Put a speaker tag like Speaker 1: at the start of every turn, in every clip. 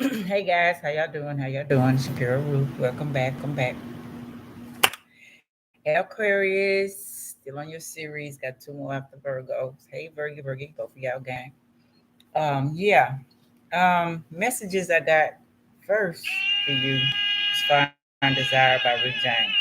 Speaker 1: Hey guys, how y'all doing? How y'all doing? It's your girl Ruth. Welcome back. Come back. Aquarius, still on your series. Got two more after Virgo. Hey Virgo, both of y'all gang. Yeah. Messages I got first for you is Find Desire by Rick James.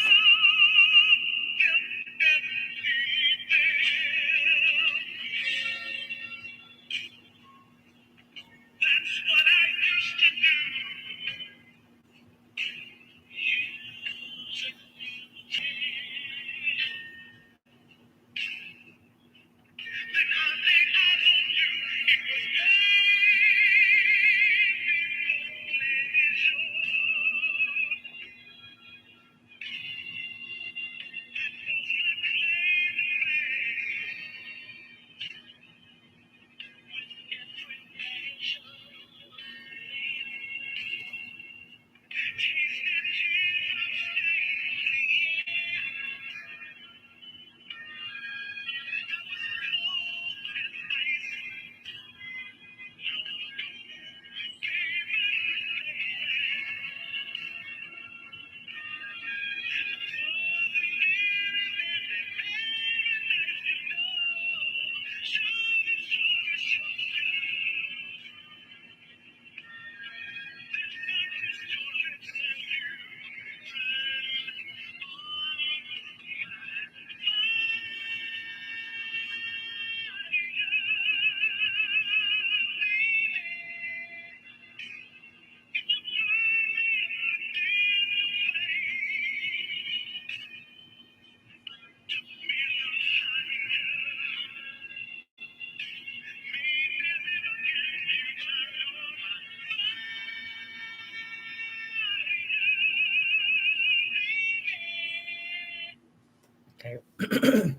Speaker 1: Okay.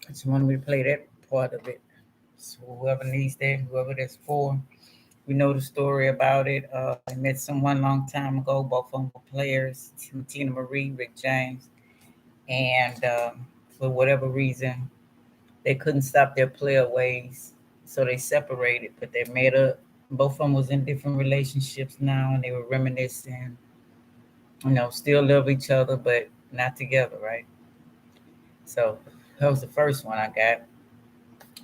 Speaker 1: Just wanted me to play that part of it. So whoever needs that, whoever that's for, we know the story about it. I met someone long time ago. Both of them were players, Tina Marie, Rick James, and for whatever reason, they couldn't stop their player ways, so they separated. But they made up. Both of them was in different relationships now, and they were reminiscing. Still love each other, but not together, right? So that was the first one I got.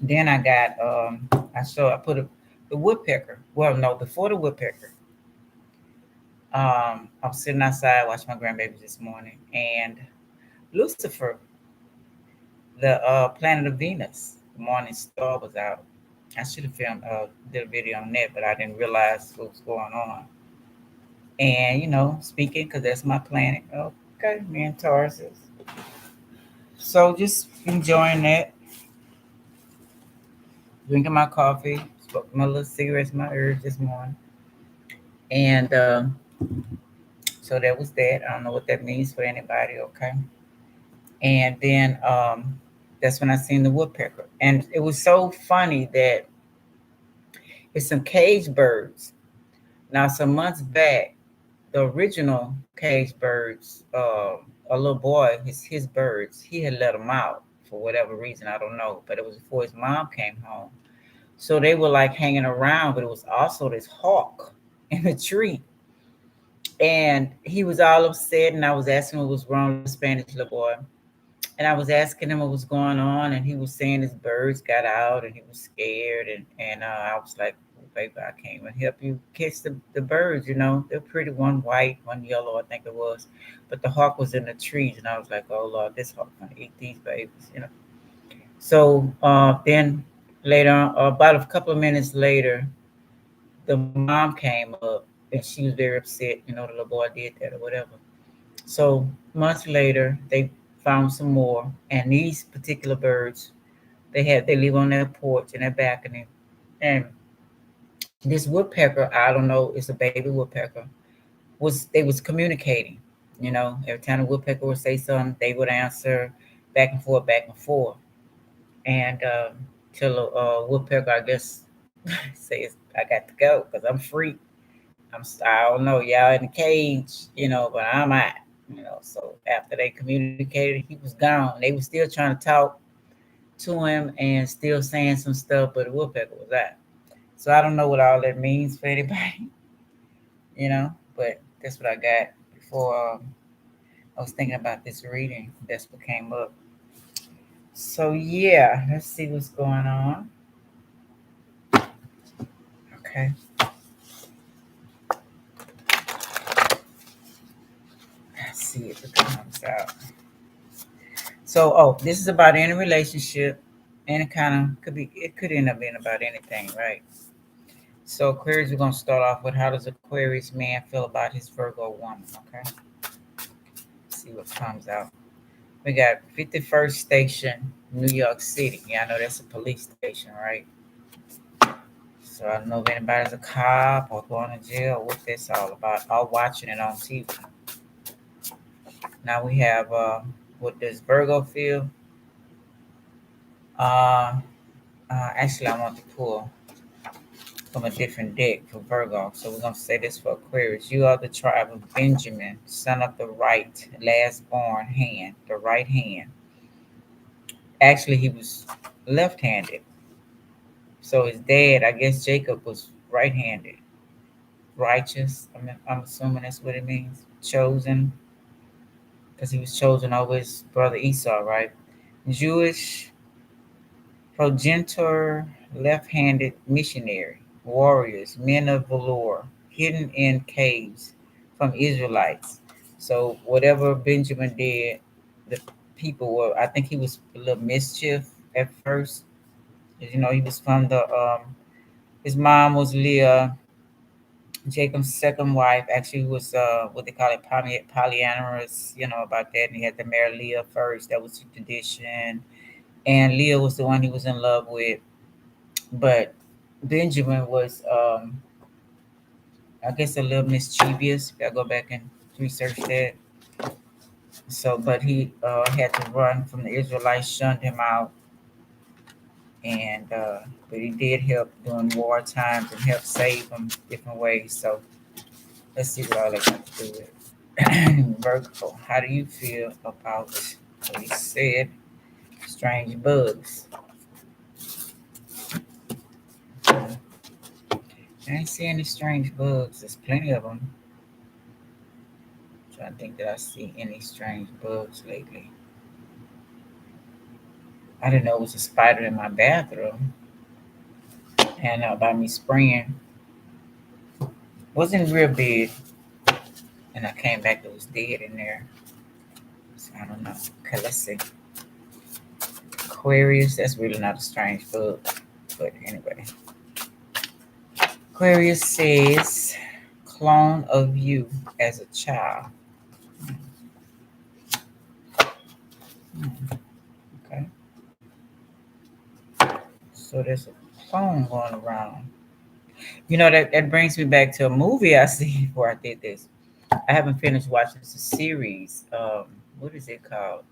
Speaker 1: Then I got I put the woodpecker. Well, no, before the woodpecker. I was sitting outside watching my grandbabies this morning, and Lucifer, the planet of Venus, the morning star was out. I should have filmed did a video on that, but I didn't realize what was going on. And speaking because that's my planet. Okay, me and Taurus. So just enjoying that, drinking my coffee, smoking my little cigarettes, my herbs this morning, and so that was that. I don't know what that means for anybody. Okay, and then that's when I seen the woodpecker, and it was so funny that it's some cage birds. Now, some months back, the original cage birds, a little boy, his birds, he had let them out for whatever reason, I don't know, but it was before his mom came home. So they were like hanging around, but it was also this hawk in the tree. And he was all upset, and I was asking what was wrong with the Spanish little boy. And I was asking him what was going on, and he was saying his birds got out, and he was scared. And I was like, "Oh, baby, I can't even help you catch the birds. They're pretty. One white, one yellow, I think it was. But the hawk was in the trees, and I was like, oh Lord, this hawk gonna eat these babies. So then later on, about a couple of minutes later, the mom came up, and she was very upset. The little boy did that or whatever. So months later, they found some more, and these particular birds, they live on their porch and their balcony, and this woodpecker, I don't know, it's a baby woodpecker, they was communicating. Every time the woodpecker would say something, they would answer back and forth, and till a woodpecker, I guess, says, "I got to go because I'm free. I don't know, y'all in the cage, but I'm out." So after they communicated, he was gone. They were still trying to talk to him and still saying some stuff, but the woodpecker was out. So I don't know what all that means for anybody. But that's what I got before I was thinking about this reading. That's what came up. So yeah, let's see what's going on. Okay, let's see if it comes out. So, this is about any relationship, and it kind of could end up being about anything, right? So, Aquarius, we're gonna start off with how does Aquarius man feel about his Virgo woman? Okay, see what comes out. We got 51st Station, New York City. Yeah, I know that's a police station, right? So I don't know if anybody's a cop or going to jail, what that's all about. All watching it on TV. Now we have what does Virgo feel? Uh, Actually, I want to pull from a different deck for Virgo. So we're going to say this for Aquarius. You are the tribe of Benjamin, son of the right, last born hand, the right hand. Actually, he was left handed. So his dad, I guess Jacob, was right handed. Righteous. I'm assuming that's what it means. Chosen, because he was chosen over his brother Esau, right? Jewish progenitor, left-handed missionary, warriors, men of valor, hidden in caves from Israelites. So whatever Benjamin did, the people were. I think he was a little mischief at first. He was from the. His mom was Leah, Jacob's second wife. Actually, was what they call it polyamorous. About that, and he had to marry Leah first. That was the tradition. And Leah was the one he was in love with. But Benjamin was, I guess, a little mischievous. If I go back and research that. So, but he had to run from the Israelites, shunned him out, and but he did help during war times and help save them different ways. So let's see what all that got to do with it. Virgo, how do you feel about what he said? Strange bugs. I ain't see any strange bugs. There's plenty of them. Trying to think that I see any strange bugs lately. I didn't know it was a spider in my bathroom, and by me spraying wasn't real big, and I came back it was dead in there. So I don't know. Okay, let's see. Aquarius, that's really not a strange bug, but anyway. Aquarius says, clone of you as a child. Hmm, okay, so there's a clone going around. That brings me back to a movie I see before I did this. I haven't finished watching this series. What is it called?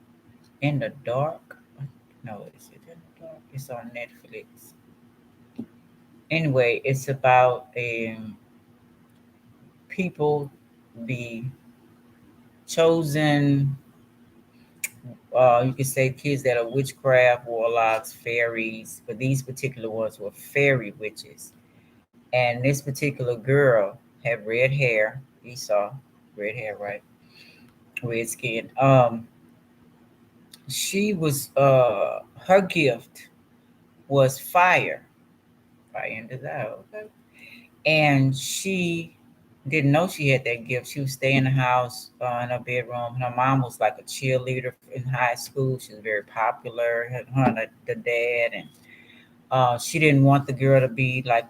Speaker 1: In the Dark? No, is it in the dark? It's on Netflix. Anyway, it's about people be chosen. You could say kids that are witchcraft, warlocks, fairies, but these particular ones were fairy witches. And this particular girl had red hair. Esau, red hair, right? Red skin. She was her gift was fire. Fire into that, okay. And she didn't know she had that gift. She would stay in the house in her bedroom. Her mom was like a cheerleader in high school. She was very popular. Her and the dad, and she didn't want the girl to be like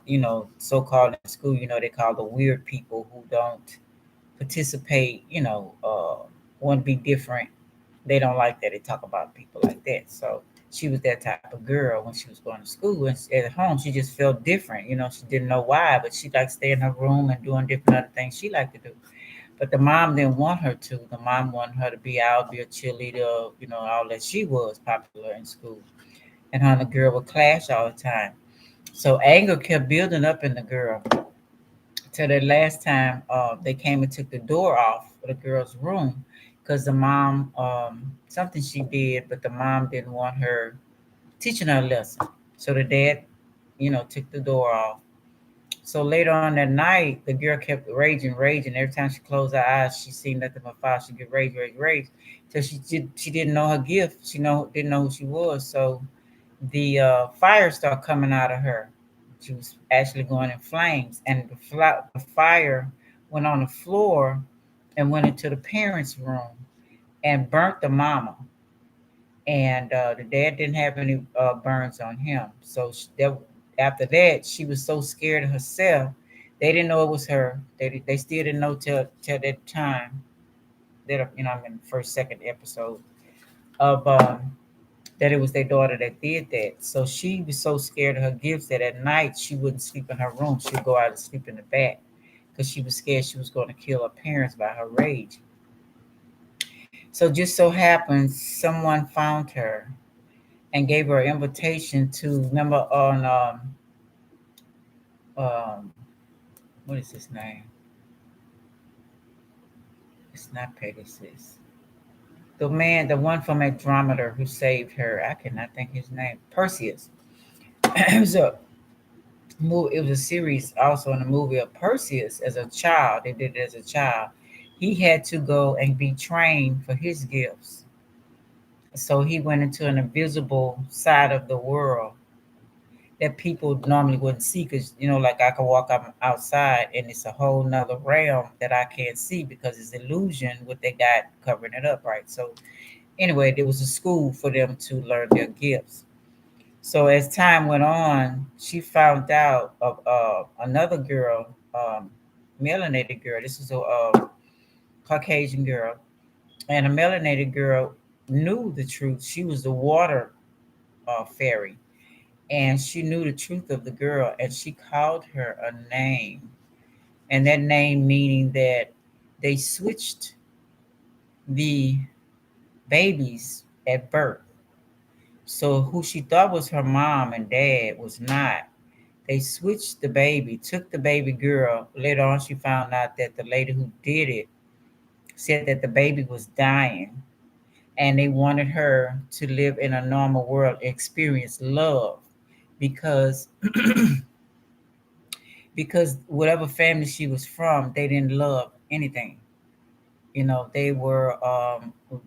Speaker 1: so called in school. They call the weird people who don't participate. Want to be different. They don't like that. They talk about people like that. So she was that type of girl when she was going to school. And at home, she just felt different. She didn't know why, but she liked staying in her room and doing different other things she liked to do. But the mom didn't want her to. The mom wanted her to be out, be a cheerleader, all that. She was popular in school. And her and the girl would clash all the time. So anger kept building up in the girl till the last time they came and took the door off of the girl's room because the mom something she did, but the mom didn't want her teaching her a lesson. So the dad, took the door off. So later on that night, the girl kept raging, raging. Every time she closed her eyes, she seen nothing but fire. She get rage, rage, rage. So she didn't know her gift. Didn't know who she was. So the fire started coming out of her. She was actually going in flames, and the fire went on the floor and went into the parents' room and burnt the mama. And the dad didn't have any burns on him. So after that, she was so scared of herself. They didn't know it was her. They still didn't know till that time that I'm in the first second episode of that it was their daughter that did that. So she was so scared of her gifts that at night she wouldn't sleep in her room. She'd go out and sleep in the back because she was scared she was going to kill her parents by her rage. So just so happens someone found her and gave her an invitation to remember on um what is his name? It's not Pegasus. The one from Andromeda who saved her. I cannot think his name. Perseus. it was a it was a series also in the movie of Perseus as a child. They did it as a child. He had to go and be trained for his gifts. So he went into an invisible side of the world that people normally wouldn't see because like I could walk up outside and it's a whole nother realm that I can't see because it's illusion what they got covering it up, right? So anyway, there was a school for them to learn their gifts. So as time went on, she found out of another girl, melanated girl. This was a Caucasian girl, and a melanated girl knew the truth. She was the water fairy, and she knew the truth of the girl, and she called her a name, and that name meaning that they switched the babies at birth. So who she thought was her mom and dad was not. They switched the baby, took the baby girl. Later on, she found out that the lady who did it said that the baby was dying, and they wanted her to live in a normal world, experience love, because because whatever family she was from, they didn't love anything. They were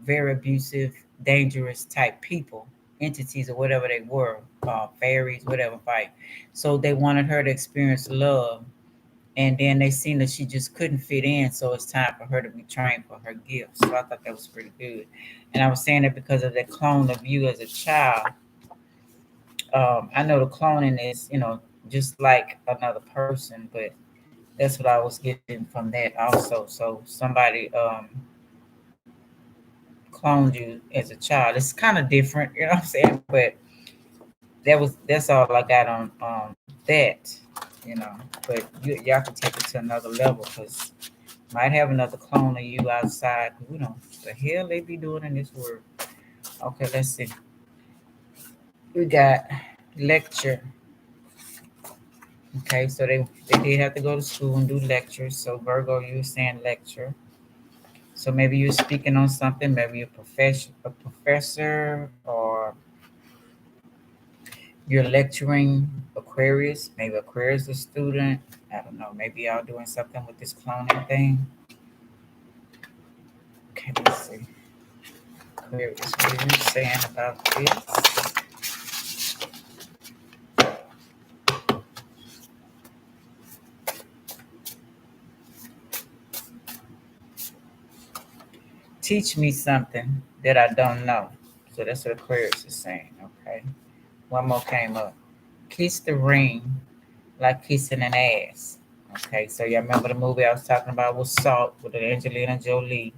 Speaker 1: very abusive, dangerous type people, entities, or whatever they were, fairies, whatever, fight. So they wanted her to experience love. And then they seen that she just couldn't fit in, so it's time for her to be trained for her gifts. So I thought that was pretty good. And I was saying that because of the clone of you as a child. I know the cloning is, just like another person, but that's what I was getting from that also. So somebody cloned you as a child. It's kind of different, you know what I'm saying? But that's all I got on that, you know. But y'all can take it to another level because might have another clone of you outside. The hell they be doing in this world. Okay, let's see. We got lecture. Okay, so they did have to go to school and do lectures. So Virgo, you were saying lecture. So maybe you're speaking on something. Maybe you're a professor, or you're lecturing Aquarius. Maybe Aquarius is a student. I don't know. Maybe y'all doing something with this cloning thing. Okay, let's see. Aquarius, what are you saying about this? Teach me something that I don't know. So that's what Aquarius is saying. Okay. One more came up. Kiss the ring like kissing an ass. Okay. So y'all remember the movie I was talking about with Salt with Angelina Jolie?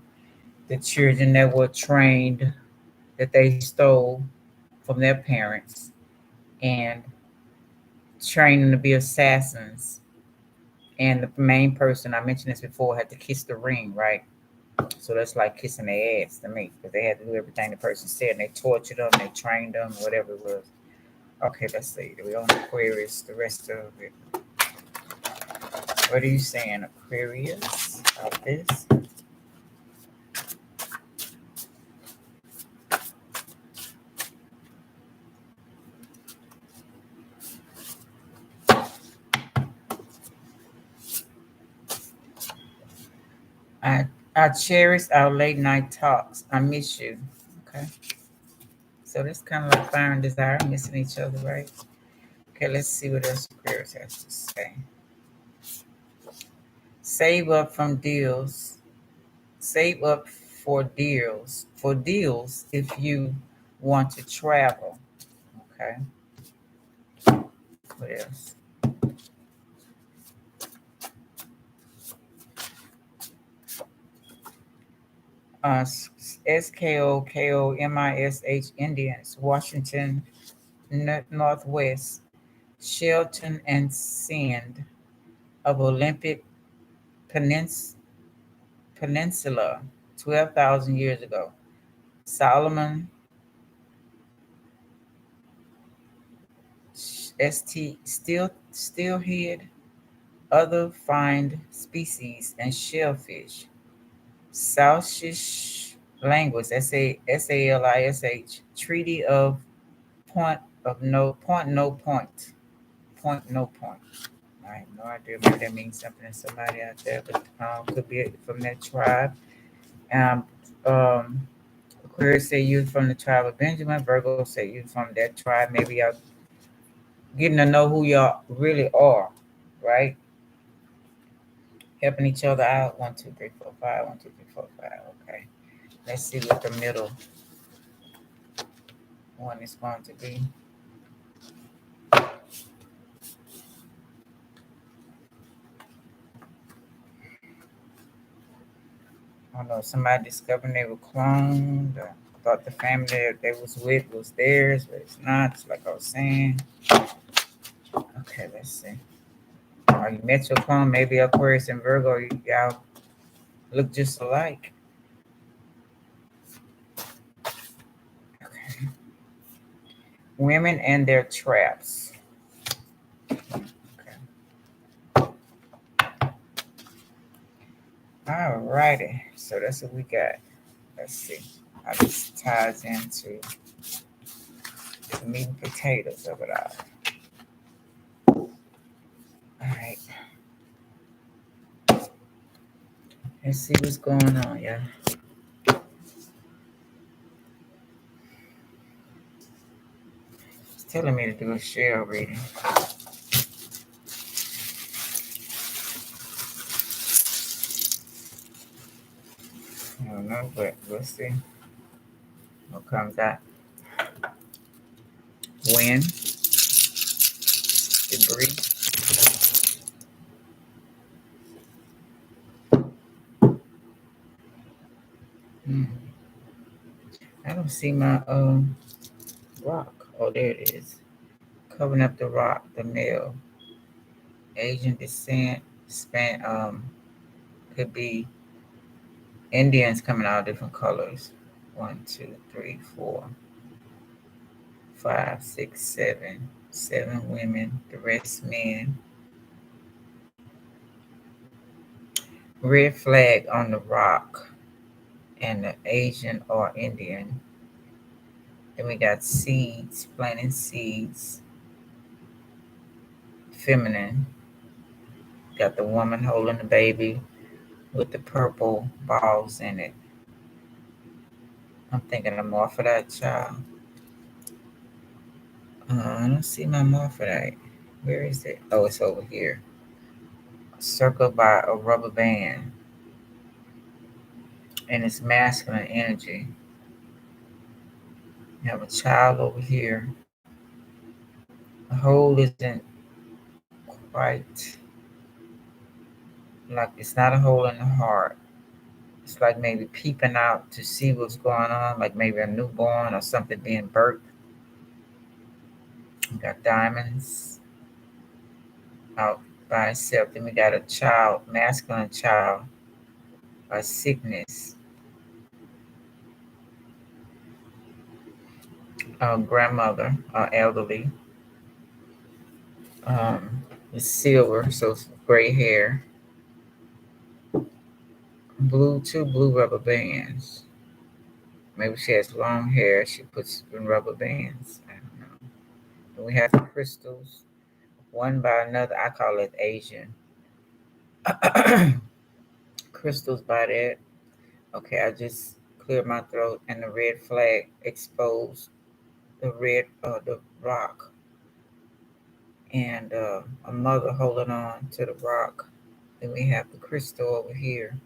Speaker 1: The children that were trained, that they stole from their parents and training to be assassins. And the main person, I mentioned this before, had to kiss the ring, right? So that's like kissing their ass to me because they had to do everything the person said and they tortured them, they trained them, whatever it was. Okay, let's see. We on Aquarius, the rest of it. What are you saying, Aquarius, about this? I cherish our late night talks. I miss you. Okay. So this kind of like fire and desire missing each other, right? Okay, let's see what else Aquarius has to say. Save up from deals. Save up for deals if you want to travel. Okay. What else? SKOKOMISH Indians, Washington Northwest, Shelton and Sand of Olympic Peninsula, 12,000 years ago. Solomon steelhead, other find species, and shellfish. Salsish language, SALISH, Treaty of Point Point no point. I have no idea. Maybe that means something to somebody out there, but could be from that tribe. Um, um, Aquarius say you from the tribe of Benjamin. Virgo say you from that tribe. Maybe y'all getting to know who y'all really are, right? Helping each other out. 1, 2, 3, 4, 5. 1, 2, 3, 4, 5. Okay. Let's see what the middle one is going to be. I don't know. Somebody discovered they were cloned. Or thought the family that they was with was theirs, but it's not. It's like I was saying. Okay, let's see. Or you met your clone, maybe Aquarius and Virgo, y'all look just alike. Okay. Women and their traps. Okay. All righty. So that's what we got. Let's see how this ties into the meat and potatoes of it all. All right. Let's see what's going on, yeah. It's telling me to do a share reading. I don't know, but we'll see what comes out. Wind, debris. Hmm. I don't see my rock. Oh, there it is. Covering up the rock, the male. Asian descent, could be Indians coming out different colors. 1, 2, 3, 4, 5, 6, 7. 7 women, the rest men. Red flag on the rock and the Asian or Indian. Then we got seeds, planting seeds. Feminine. Got the woman holding the baby with the purple balls in it. I'm thinking of morphodite child. I don't see my morphodite. Where is it? Oh, it's over here. Circled by a rubber band. And it's masculine energy. You have a child over here. The hole isn't quite like it's not a hole in the heart. It's like maybe peeping out to see what's going on, like maybe a newborn or something being birthed. We got diamonds out by itself. Then we got a child, masculine child, a sickness, a grandmother, elderly. It's silver, so it's gray hair. Two blue rubber bands. Maybe she has long hair. She puts in rubber bands. I don't know. And we have crystals, one by another. I call it Asian. crystals by that. Okay, I just cleared my throat, and the red flag exposed the rock, and a mother holding on to the rock. Then we have the crystal over here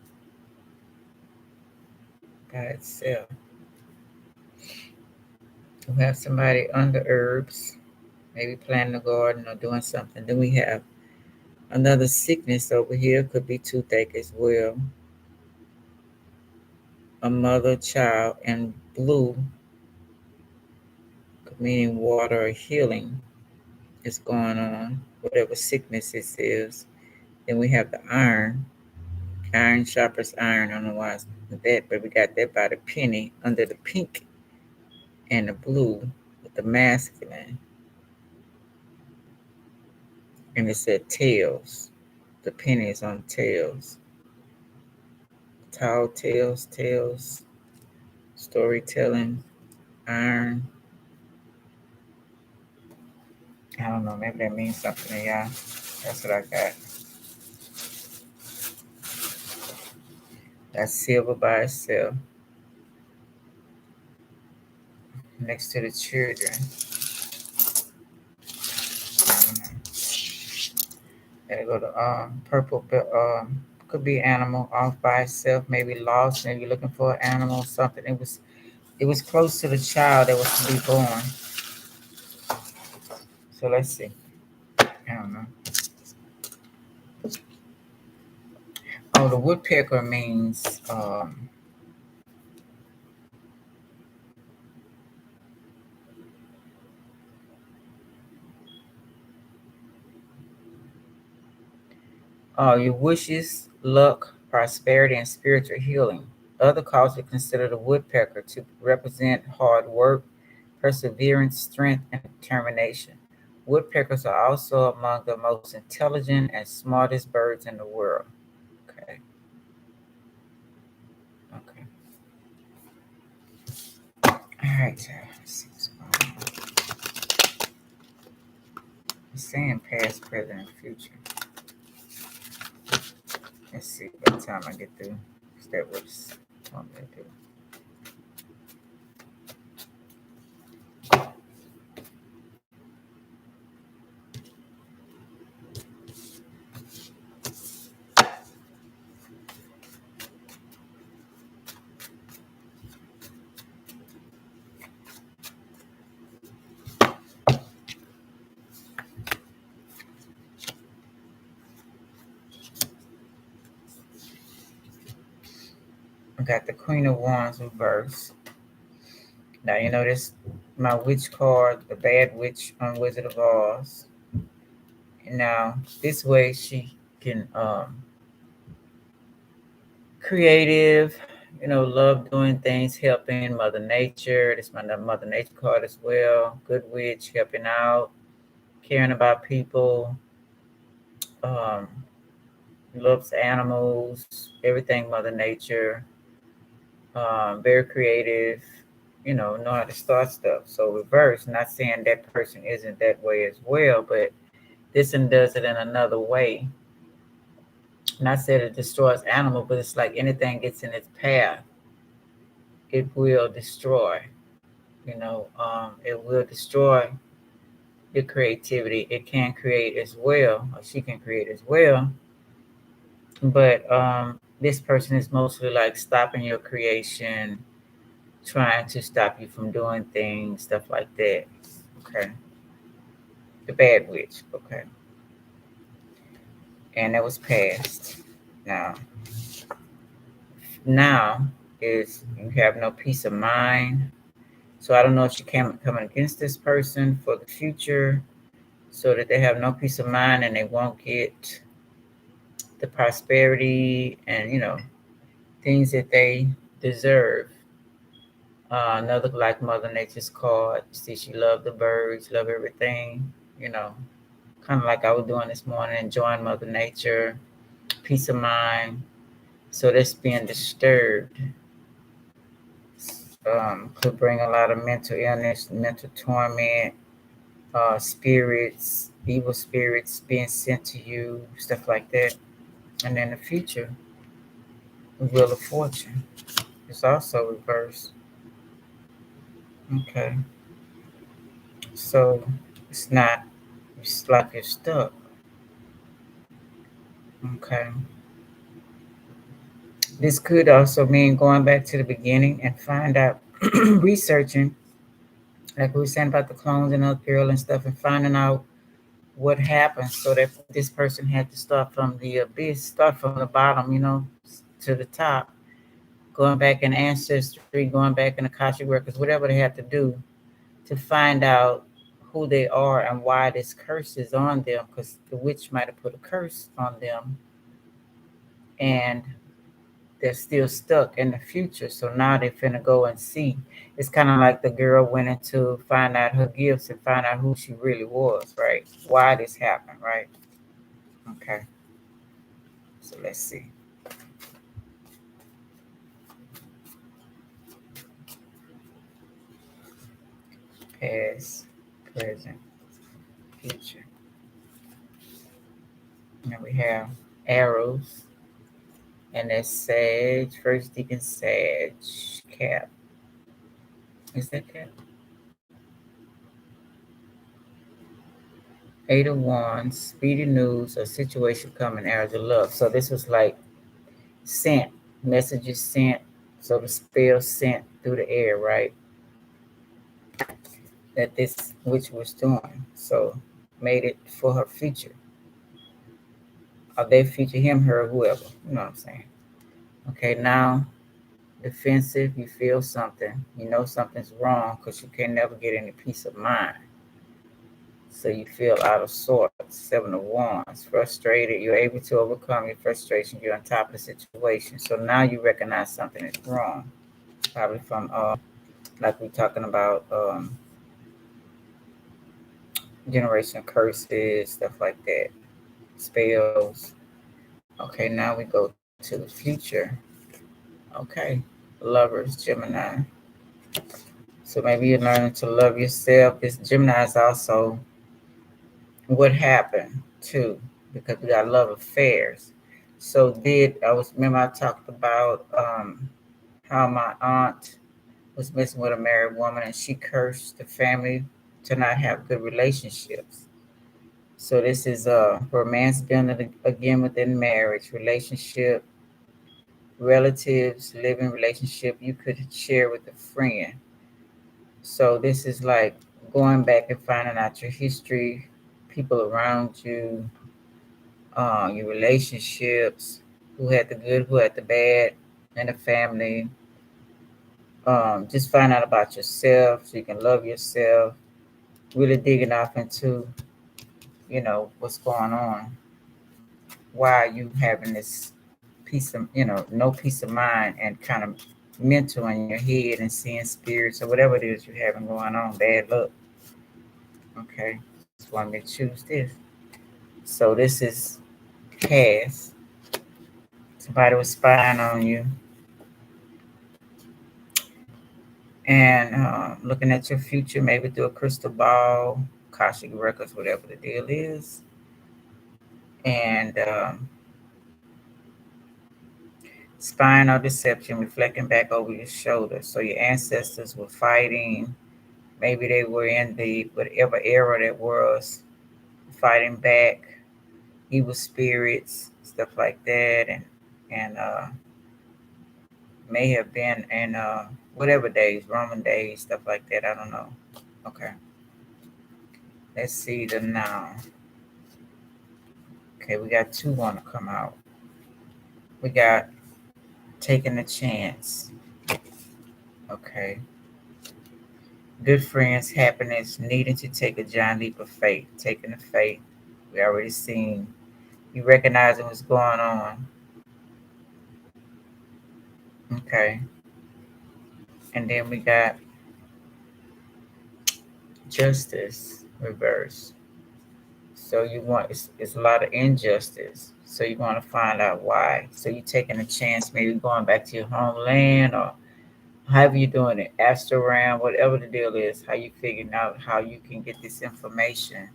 Speaker 1: by itself. We have somebody under herbs, maybe planting a garden or doing something. Then we have another sickness over here, could be toothache as well. A mother, child, and blue, meaning water or healing is going on, whatever sickness this is. Then we have the iron. Iron sharpens iron. I don't know why it's that, but we got that by the penny under the pink and the blue with the masculine. And it said tails. The penny is on tails. Tall tales, storytelling, iron. I don't know, maybe that means something to y'all. That's what I got. That's silver by itself. Next to the children. I don't know. Gotta go to purple. Could be animal off by itself. Maybe lost. Maybe looking for an animal. Something. It was close to the child that was to be born. So let's see. I don't know. Oh, the woodpecker means your wishes, luck, prosperity, and spiritual healing. Other cultures consider the woodpecker to represent hard work, perseverance, strength, and determination. Woodpeckers are also among the most intelligent and smartest birds in the world. Okay. Okay. All right. Let's see what's going on. It's saying past, present, and future. Let's see by the time I get through. Is that what's on there? I got the Queen of Wands reverse. Now you notice my witch card, the bad witch on Wizard of Oz. And now this way she can creative, love doing things, helping Mother Nature. This my Mother Nature card as well. Good witch, helping out, caring about people, um, loves animals, everything Mother Nature. Very creative, know how to start stuff. So reverse, not saying that person isn't that way as well, but this one does it in another way. Not saying it destroys animal, but it's like anything gets in its path, it will destroy. It will destroy your creativity. It can create as well, or she can create as well. But this person is mostly like stopping your creation, trying to stop you from doing things, stuff like that. Okay. The bad witch. Okay. And that was passed. Now is you have no peace of mind. So I don't know if she came coming against this person for the future, so that they have no peace of mind and they won't get the prosperity and things that they deserve. Another like Mother Nature's card. See, she loved the birds, love everything. Kind of like I was doing this morning, enjoying Mother Nature, peace of mind. So that's being disturbed. Could bring a lot of mental illness, mental torment, spirits, evil spirits being sent to you, stuff like that. And in the future, The Wheel of Fortune is also reversed. Okay. So it's not, it's like you're stuck. Okay. This could also mean going back to the beginning and find out, researching, like we were saying about the clones and other girl and stuff, and finding out what happened so that this person had to start from the abyss, start from the bottom, to the top, going back in ancestry, going back in the Akashic records, whatever they have to do to find out who they are and why this curse is on them, because the witch might have put a curse on them and they're still stuck in the future. So now they're finna go and see. It's kind of like the girl went in to find out her gifts and find out who she really was, right? Why this happened, right? Okay, so let's see. Past, present, future. Now we have arrows, and that's Sag, first deacon Sag, Cap. Is that Cap? Eight of Wands, speedy news, a situation coming, arrows of love. So this was like sent, messages sent, so the spell sent through the air, right? That this witch was doing. So made it for her future. Or they future him, her, whoever. You know what I'm saying? Okay, now defensive, you feel something. You know something's wrong because you can never get any peace of mind. So you feel out of sorts. Seven of Wands, frustrated. You're able to overcome your frustration. You're on top of the situation. So now you recognize something is wrong. Probably from, like we're talking about, generation curses, stuff like that, spells. Okay, now we go to the future. Okay, lovers, Gemini. So maybe you're learning to love yourself. This Gemini is also what happened too, because we got love affairs. So did I was remember I talked about how my aunt was messing with a married woman and she cursed the family to not have good relationships. So this is romance building again within marriage, relationship, relatives, living relationship you could share with a friend. So this is like going back and finding out your history, people around you, your relationships, who had the good, who had the bad in the family. Just find out about yourself so you can love yourself. Really digging off into, what's going on. Why are you having this peace of, no peace of mind and kind of mental in your head and seeing spirits or whatever it is you're having going on, bad luck. Okay, just want me to choose this. So this is past. Somebody was spying on you and looking at your future, maybe through a crystal ball, Akashic records, whatever the deal is, and spying or deception, reflecting back over your shoulder. So your ancestors were fighting. Maybe they were in the whatever era that was, fighting back evil spirits, stuff like that, and may have been in whatever days, Roman days, stuff like that. I don't know. Okay, let's see the now. Okay, we got two want to come out. We got taking a chance. Okay, good friends, happiness, needing to take a giant leap of faith, taking the faith. We already seen you recognizing what's going on. Okay, and then we got justice reverse. So you want it's a lot of injustice. So you want to find out why. So you're taking a chance, maybe going back to your homeland or however you're doing it, Astrogram, whatever the deal is, how you figuring out how you can get this information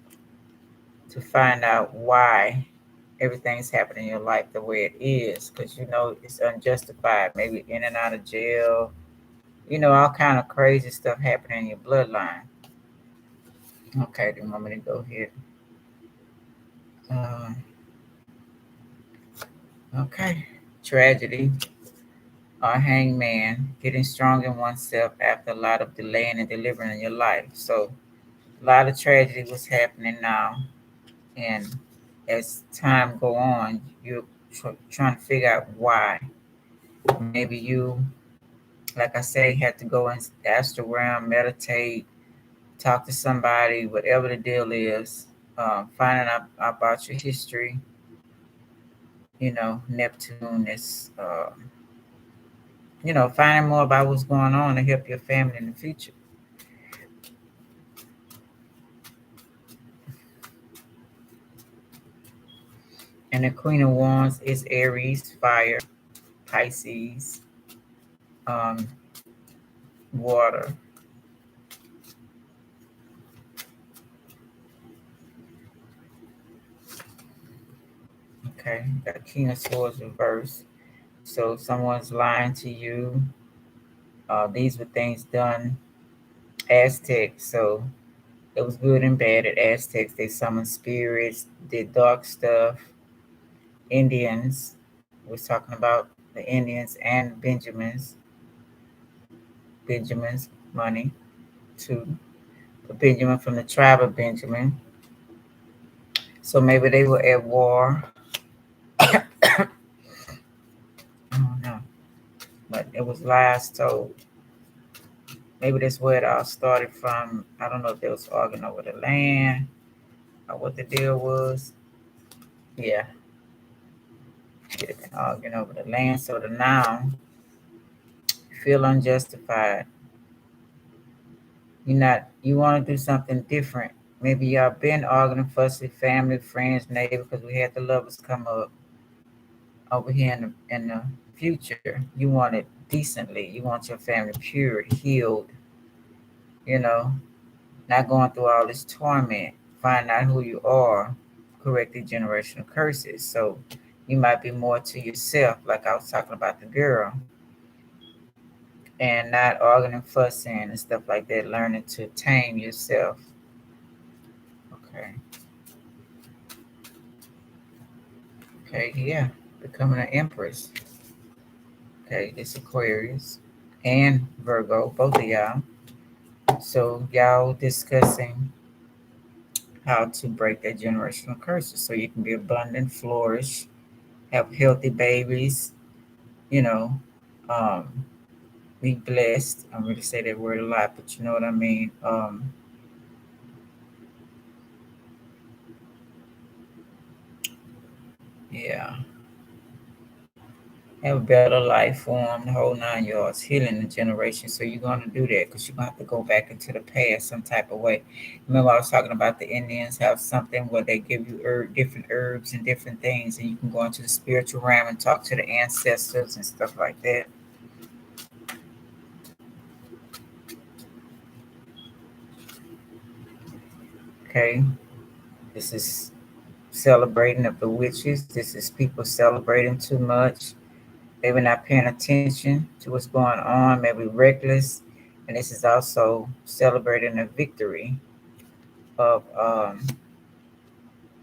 Speaker 1: to find out why everything's happening in your life the way it is, because you know it's unjustified. Maybe in and out of jail, all kind of crazy stuff happening in your bloodline. Okay, do you want me to go here? Uh, okay, tragedy or hangman, getting strong in oneself after a lot of delaying and delivering in your life. So a lot of tragedy was happening now, and as time go on, you're trying to figure out why. Maybe you, like I say, had to go and ask around, meditate, talk to somebody, whatever the deal is, finding out about your history. Neptune is, finding more about what's going on to help your family in the future. And the Queen of Wands is Aries, fire, Pisces, um, water. Okay, got King of Swords reverse. So someone's lying to you. These were things done Aztecs, so it was good and bad at Aztecs. They summoned spirits, did dark stuff. Indians, we're talking about the Indians and Benjamin's money too. The Benjamin from the tribe of Benjamin. So maybe they were at war. I don't know. But it was lies told. Maybe that's where it all started from. I don't know if they was arguing over the land or what the deal was. Yeah, could have been arguing over the land. So the now feel unjustified. You want to do something different. Maybe y'all been arguing, fussing, family, friends, neighbor, because we had the lovers come up over here in the future. You want it decently. You want your family pure, healed, you know, not going through all this torment. Find out who you are, correct the generational curses. So you might be more to yourself, like I was talking about the girl, and not arguing and fussing and stuff like that, learning to tame yourself. Okay. Okay, yeah. Becoming an empress. Okay, it's Aquarius and Virgo, both of y'all. So y'all discussing how to break that generational curses so you can be abundant, flourish, have healthy babies, you know, um, be blessed. I don't really say that word a lot, but you know what I mean. Yeah, have a better life form, the whole 9 yards, healing the generation. So you're going to do that because you're going to have to go back into the past some type of way. Remember, I was talking about the Indians have something where they give you different herbs and different things, and you can go into the spiritual realm and talk to the ancestors and stuff like that. Okay, this is celebrating of the witches. This is people celebrating too much, maybe not paying attention to what's going on, maybe reckless. And this is also celebrating a victory of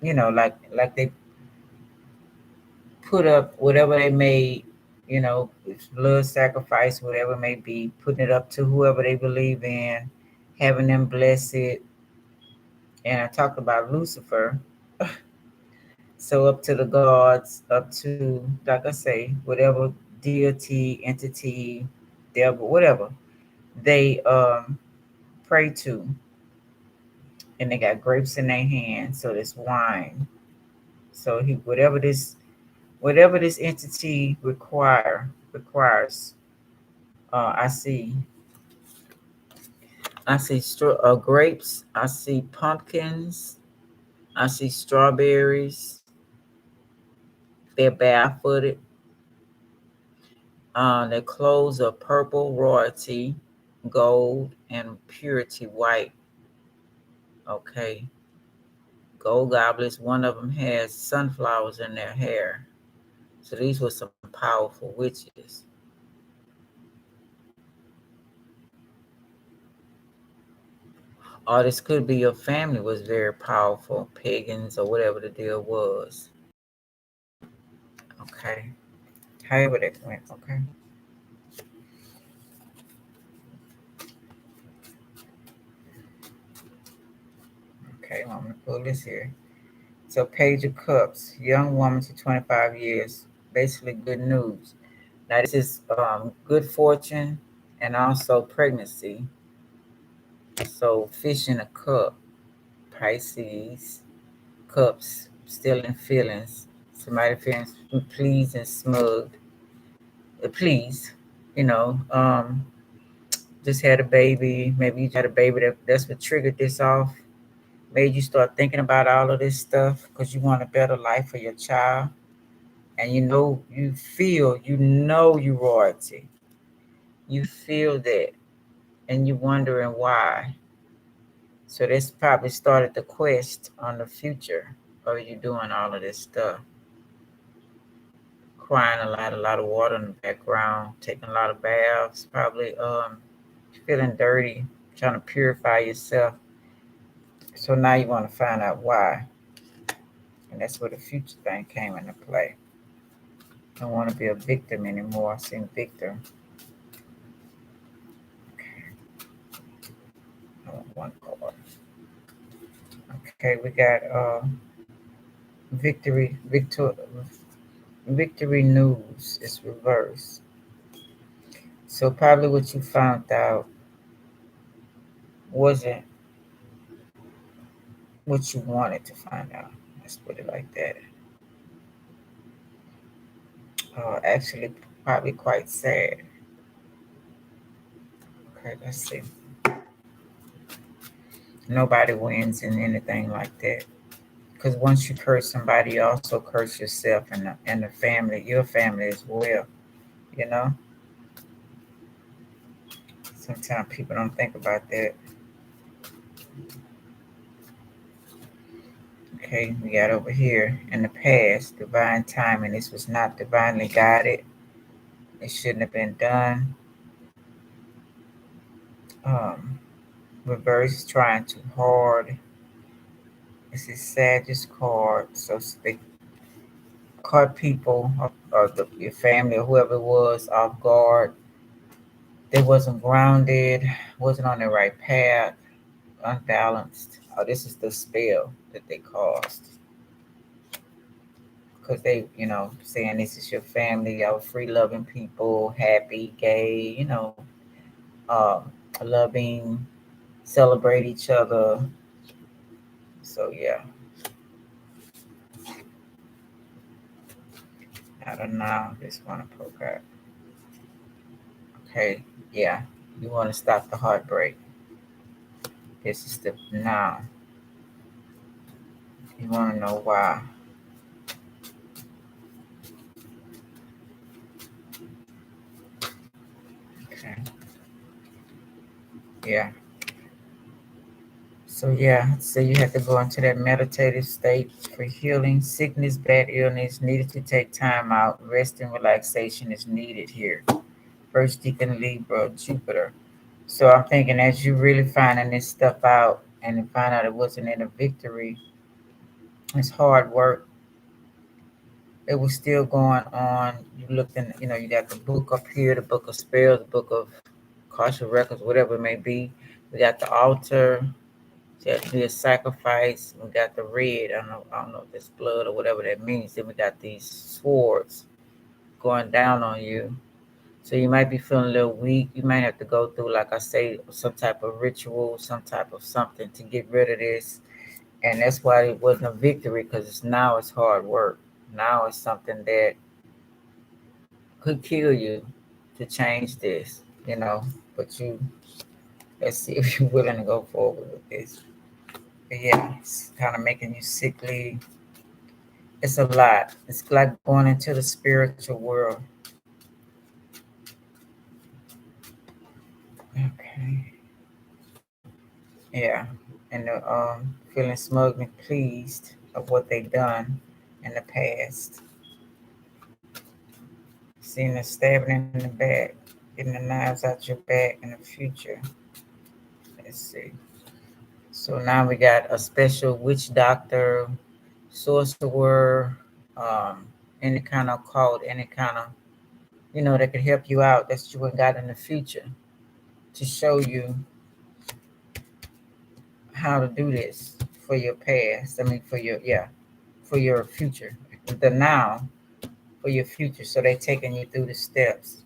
Speaker 1: like they put up whatever they made, blood sacrifice, whatever it may be, putting it up to whoever they believe in, having them bless it. And I talked about Lucifer. So up to the gods, up to, like I say, whatever deity, entity, devil, whatever they pray to, and they got grapes in their hand, so this wine. So he whatever this entity requires. I see grapes. I see pumpkins. I see strawberries. They're barefooted. Their clothes are purple royalty, gold, and purity white. Okay. Gold goblets, one of them has sunflowers in their hair. So these were some powerful witches. Or this could be your family was very powerful, pagans or whatever the deal was. Okay. However that went, okay. Okay, well, I'm gonna pull this here. So Page of Cups, young woman to 25 years, basically good news. Now this is good fortune and also pregnancy. So fish in a cup, Pisces, cups, still in feelings. Somebody feeling pleased and smug. Please, you know, just had a baby. Maybe you had a baby that's what triggered this off. Made you start thinking about all of this stuff because you want a better life for your child. And you know, you royalty. You feel that and you wondering why. So this probably started the quest on the future of you doing all of this stuff. Crying a lot of water in the background, taking a lot of baths, probably feeling dirty, trying to purify yourself. So now you want to find out why. And that's where the future thing came into play. Don't want to be a victim anymore. I seen victim. I want one card. Okay, we got victory news is reversed. So probably what you found out wasn't what you wanted to find out. Let's put it like that. Actually, probably quite sad. Okay, let's see. Nobody wins in anything like that. Because once you curse somebody, you also curse yourself and the family, your family as well. You know, sometimes people don't think about that. Okay, we got over here in the past, divine timing. This was not divinely guided. It shouldn't have been done. Um, Reverse trying too hard. This is saddest card. So they caught people or your family or whoever it was off guard. They wasn't grounded, wasn't on the right path, unbalanced. Oh, this is the spell that they caused. Because they, saying this is your family, y'all free loving people, happy, gay, um, loving, celebrate each other. So yeah, I don't know. Just want to poke out. Okay, yeah, you want to stop the heartbreak. This is the now. You want to know why. Okay, yeah. So yeah, so you have to go into that meditative state for healing. Sickness, bad illness, needed to take time out. Rest and relaxation is needed here. First Deacon Libra, Jupiter. So I'm thinking as you really finding this stuff out and find out it wasn't in a victory, it's hard work. It was still going on. You looked in, you got the book up here, the book of spells, the book of Kasha records, whatever it may be. We got the altar. So it had to be a sacrifice. We got the red. I don't know if it's blood or whatever that means. Then we got these swords going down on you. So you might be feeling a little weak. You might have to go through, like I say, some type of ritual, some type of something to get rid of this. And that's why it wasn't a victory because it's hard work. Now it's something that could kill you to change this, But let's see if you're willing to go forward with this. But yeah, it's kind of making you sickly. It's a lot. It's like going into the spiritual world. Okay. Yeah. and feeling smug and pleased of what they've done in the past. Seeing the stabbing in the back, getting the knives out your back in the future. Let's see. So now we got a special witch doctor, sorcerer, um, any kind of cult, any kind of, that could help you out that you ain't got in the future to show you how to do this for your past. I mean, for your future, the now for your future. So they taking you through the steps.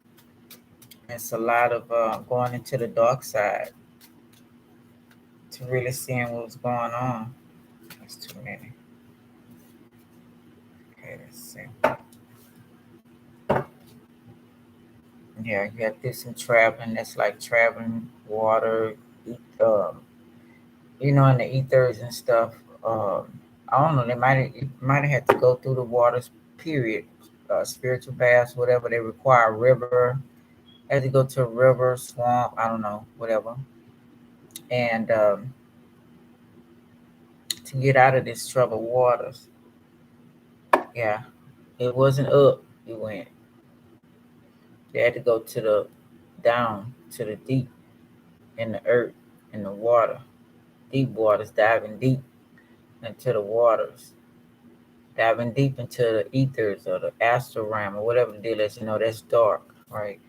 Speaker 1: It's a lot of going into the dark side to really seeing what's going on. That's too many. Okay, let's see. Yeah, you have this in traveling. That's like traveling water, um, in the ethers and stuff. I don't know. They might have had to go through the waters. Period. Spiritual baths, whatever they require. River. Had to go to a river, swamp. I don't know, whatever. And to get out of this troubled waters. Yeah, it wasn't up. It went. They had to go to the down to the deep in the earth, in the water, deep waters, diving deep into the waters, diving deep into the ethers or the astral realm or whatever the deal is. That's dark, right?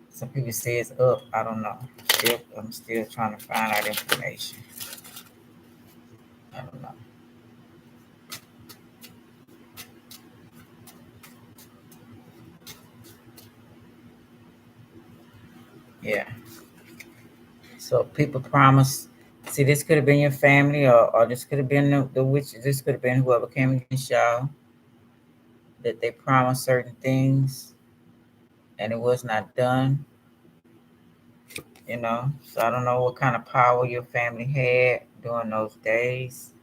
Speaker 1: Some people say it's up. I don't know. I'm still trying to find out information. I don't know. Yeah. So people promise. See, this could have been your family, or this could have been the witch. This could have been whoever came against y'all. That they promised certain things and it was not done. So I don't know what kind of power your family had during those days.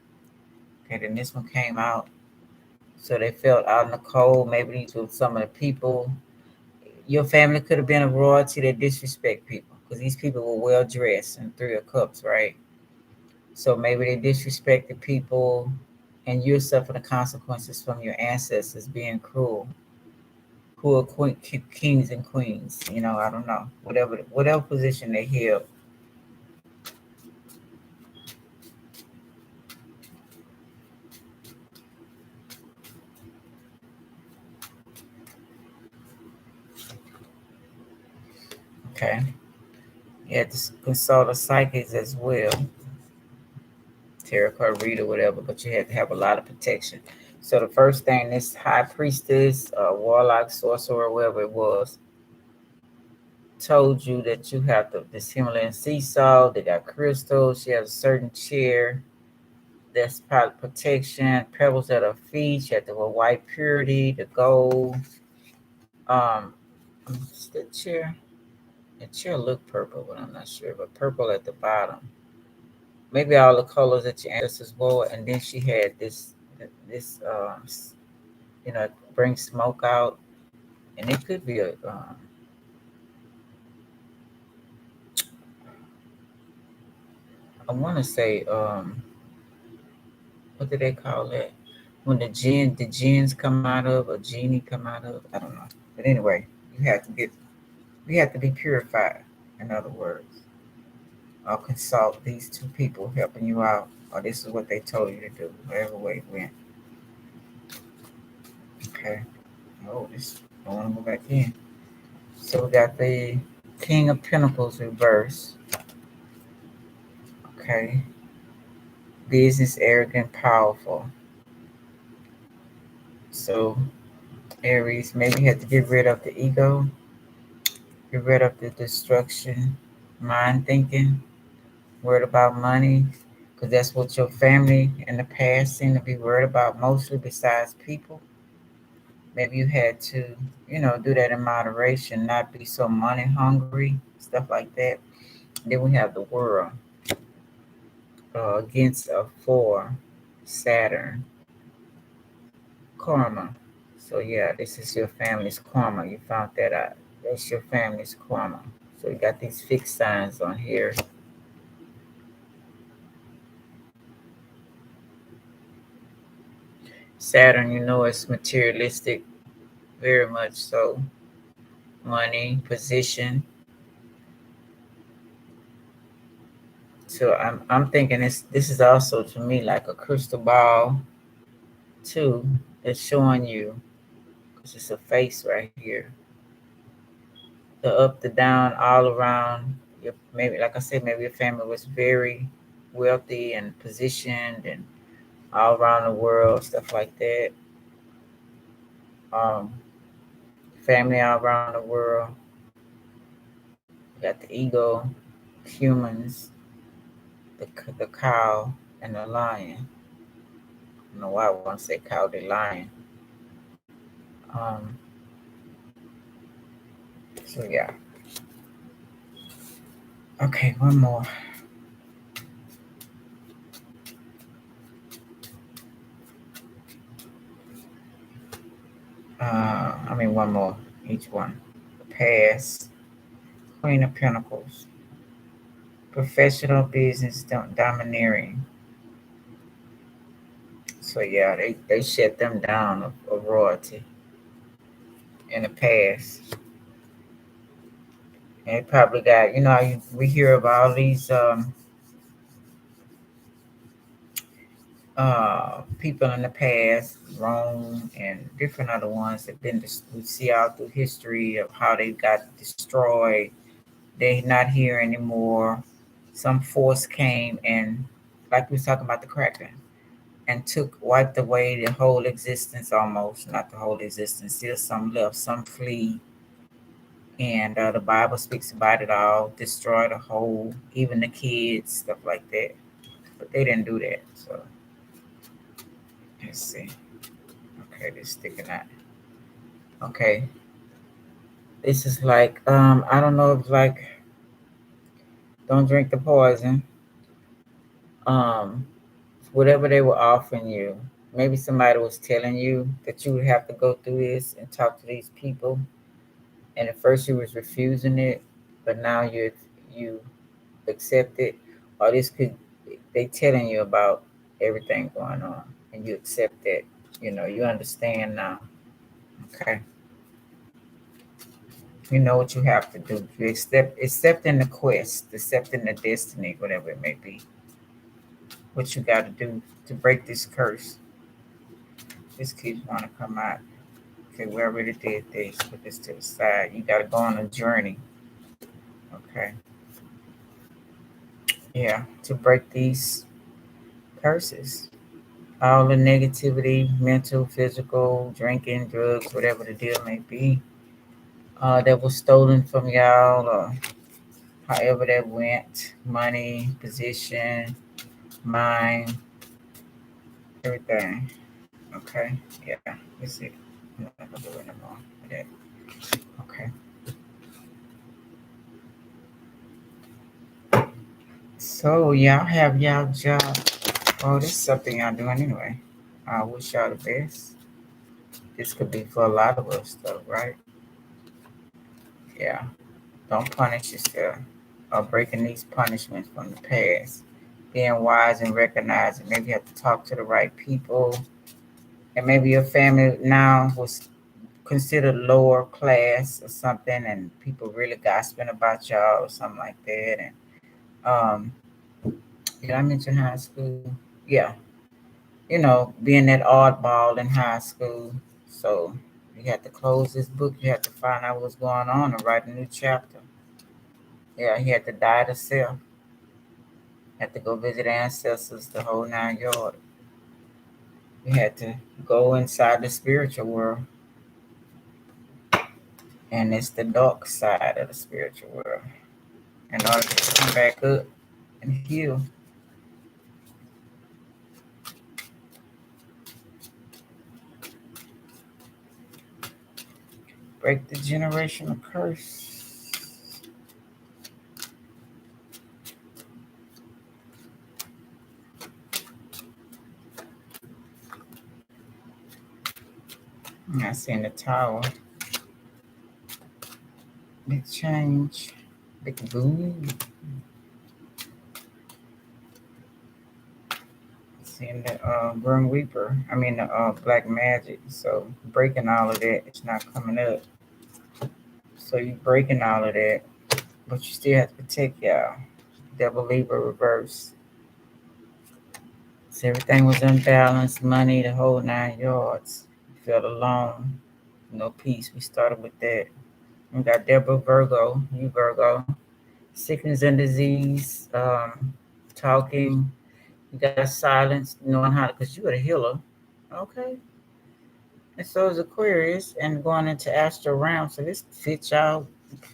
Speaker 1: Okay, then this one came out. So they felt out in the cold. Maybe these were some of the people. Your family could have been a royalty that disrespect people because these people were well dressed in Three of Cups, right? So maybe they disrespected people and you're suffering the consequences from your ancestors being cruel. Who are kings and queens? I don't know. Whatever position they held. Okay. You had to consult a psychic as well, tarot card reader, whatever, but you had to have a lot of protection. So the first thing, this high priestess, warlock, sorcerer, whatever it was, told you that you have this Himalayan sea salt. They got crystals. She has a certain chair that's probably protection, pebbles at her feet. She had the white purity, the gold. Um, the chair. The chair looked purple, but I'm not sure. But purple at the bottom. Maybe all the colors that your ancestors wore, and then she had this bring smoke out, and it could be I want to say what do they call it when the jinns come out of a genie come out of, I don't know, but anyway, you have to get you have to be purified. In other words, I'll consult these two people helping you out, or this is what they told you to do, whatever way it went. Okay. Oh, this I want to go back in. So we got the King of Pentacles reverse. Okay. Business, arrogant, powerful. So Aries, maybe you have to get rid of the ego, get rid of the destruction, mind thinking, worried about money, because that's what your family in the past seemed to be worried about mostly besides people. Maybe you had to, do that in moderation, not be so money hungry, stuff like that. Then we have the world against a four, Saturn, karma. So yeah, this is your family's karma. You found that out. That's your family's karma. So you got these fixed signs on here. Saturn, is materialistic, very much so. Money, position. So I'm thinking this is also to me like a crystal ball too. That's showing you because it's a face right here, the up, the down, all around. Maybe like I said, maybe your family was very wealthy and positioned and all around the world, stuff like that. Um, Family all around the world. You got the ego, humans, the cow, and the lion. I don't know why I want to say cow, the lion. Um, so yeah. Okay, one more. One more. Each one. The past, Queen of Pentacles, professional business domineering. So yeah, they shut them down of royalty in the past. And it probably got, we hear of all these people in the past, Rome and different other ones that been we see all through history of how they got destroyed. They're not here anymore. Some force came and, like we was talking about the Kraken, and wiped away the whole existence almost. Not the whole existence. Still some left. Some flee. And the Bible speaks about it all. Destroy the whole, even the kids, stuff like that. But they didn't do that. So let's see. Okay, they're sticking out. Okay. This is like, I don't know if like, don't drink the poison. Um, Whatever they were offering you, maybe somebody was telling you that you would have to go through this and talk to these people. And at first you was refusing it, but now you accept it. Or this could, they telling you about everything going on and you accept that. You understand now. Okay. You know what you have to do. You accept in the quest, accept in the destiny, whatever it may be. What you got to do to break this curse. This keeps want to come out. Okay, we already did this. Put this to the side. You got to go on a journey. Okay. Yeah, to break these curses. All the negativity, mental, physical, drinking, drugs, whatever the deal may be, that was stolen from y'all, or however that went, money, position, mind, everything. Okay, yeah, let's see. I'm not gonna do it anymore. Okay. Okay. So y'all have y'all job. Oh, this is something y'all doing anyway. I wish y'all the best. This could be for a lot of us, though, right? Yeah. Don't punish yourself or breaking these punishments from the past. Being wise and recognizing. Maybe you have to talk to the right people. And maybe your family now was considered lower class or something, and people really gossiping about y'all or something like that. And did I mention high school? Yeah. Being that oddball in high school. So you had to close this book. You had to find out what's going on and write a new chapter. Yeah, he had to die to self. Had to go visit ancestors, the whole 9 yards. You had to go inside the spiritual world. And it's the dark side of the spiritual world. In order to come back up and heal. Break the generational curse. I seen the tower. Big change. Big boom. seeing the Grim Reaper. I mean the Black Magic. So breaking all of that, it's not coming up. So you breaking all of that, but you still have to protect y'all. Devil Libra reverse. So everything was unbalanced, money, the whole 9 yards. You felt alone, no peace. We started with that. We got Deborah Virgo, you Virgo. Sickness and disease, talking. You got silence, knowing how to, because you're a healer. Okay. And so is Aquarius and going into astral realm. So this fits y'all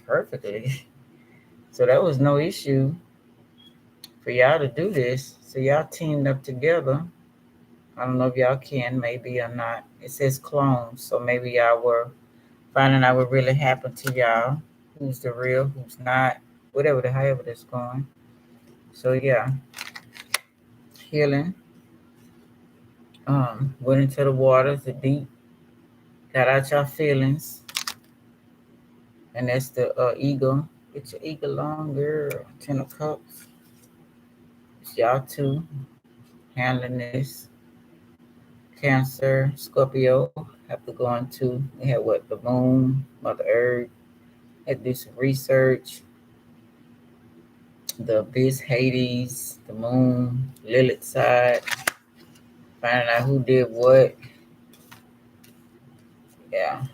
Speaker 1: perfectly. So that was no issue for y'all to do this. So y'all teamed up together. I don't know if y'all can, maybe or not. It says clones, so maybe y'all were finding out what really happened to y'all. Who's the real, who's not, whatever the however that's going. So yeah, healing. Went into the waters, the deep, got out your feelings, and that's the ego. Get your ego on, girl. 10 of Cups. It's y'all two handling this. Cancer, Scorpio have to go into. We had what, the moon, Mother Earth. Had to do some research. The abyss, Hades, the moon, Lilith side. Finding out who did what. Yeah,